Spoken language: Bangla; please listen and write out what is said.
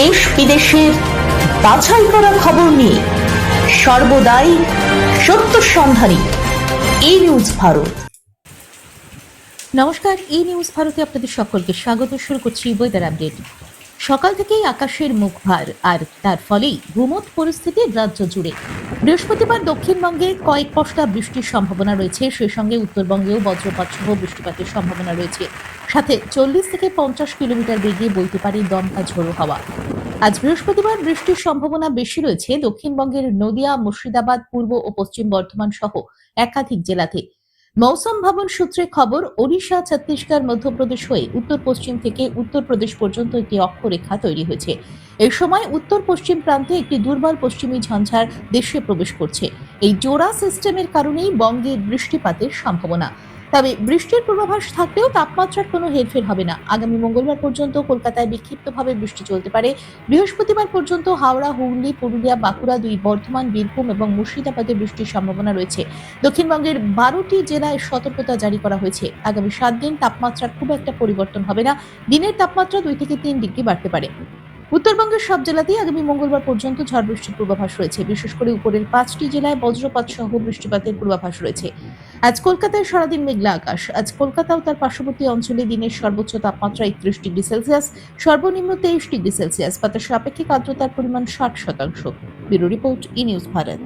দেশ বিদেশের বাছাই করা খবর নিয়ে সর্বদাই সত্য সন্ধানী ই নিউজ ভারত। নমস্কার, ই নিউজ ভারতে আপনাদের সকলকে স্বাগত। শুরু করছি ওয়েদার আপডেট। সকাল থেকেই আকাশের মুখ ভার, আর তার ফলেই গুমোট পরিস্থিতি রাজ্য জুড়ে। বৃহস্পতিবার দক্ষিণবঙ্গে কয়েক পশলা বৃষ্টির সম্ভাবনা রয়েছে, সেই সঙ্গে উত্তরবঙ্গেও বজ্রপাত সহ বৃষ্টিপাতের সম্ভাবনা রয়েছে। সাথে 40 থেকে 50 কিলোমিটার বেগে বইতে পারে দমকা ঝোড়ো হাওয়া। আজ বৃহস্পতিবার বৃষ্টির সম্ভাবনা বেশি রয়েছে দক্ষিণবঙ্গের নদিয়া, মুর্শিদাবাদ, পূর্ব ও পশ্চিম বর্ধমান সহ একাধিক জেলাতে। মৌসুম ভবন সূত্রে খবর, ওড়িশা, ছত্তিশগড়, মধ্যপ্রদেশ হয়ে উত্তর পশ্চিম থেকে উত্তরপ্রদেশ পর্যন্ত একটি অক্ষরেখা তৈরি হয়েছে। এই সময় উত্তর পশ্চিম প্রান্তে একটি দুর্বল পশ্চিমী ঝঞ্ঝার দেশে প্রবেশ করছে। এই জোড়া সিস্টেমের কারণেই বঙ্গে বৃষ্টিপাতের সম্ভাবনা। তবে বৃষ্টির পূর্বাভাস থাকলেও তাপমাত্রার কোনো হেরফের হবে না। আগামী মঙ্গলবার পর্যন্ত কলকাতায় বিক্ষিপ্তভাবে বৃষ্টি চলতে পারে। বৃহস্পতিবার পর্যন্ত হাওড়া, হুগলি, পুরুলিয়া, বাঁকুড়া, বর্ধমান, বীরভূম এবং মুর্শিদাবাদে বৃষ্টির সম্ভাবনা রয়েছে। দক্ষিণবঙ্গের 12টি জেলায় সতর্কতা জারি করা হয়েছে। আগামী 7 দিন তাপমাত্রার খুব একটা পরিবর্তন হবে না। দিনের তাপমাত্রা 2 থেকে 3 ডিগ্রি বাড়তে পারে। উত্তরবঙ্গের সব জেলাতেই আগামী মঙ্গলবার পর্যন্ত ঝড় বৃষ্টির পূর্বাভাস রয়েছে। বিশেষ করে উপরের 5টি জেলায় বজ্রপাত সহ বৃষ্টিপাতের পূর্বাভাস রয়েছে। আজ কলকাতায় সারাদিন মেঘলা আকাশ। আজ কলকাতা ও তার পার্শ্ববর্তী অঞ্চলে দিনের সর্বোচ্চ তাপমাত্রা 31 ডিগ্রি সেলসিয়াস, সর্বনিম্ন 23 ডিগ্রি সেলসিয়াস। বাতাসের আপেক্ষিক আর্দ্রতার পরিমাণ 60%। ব্যুরো রিপোর্ট, ই নিউজ ভারত।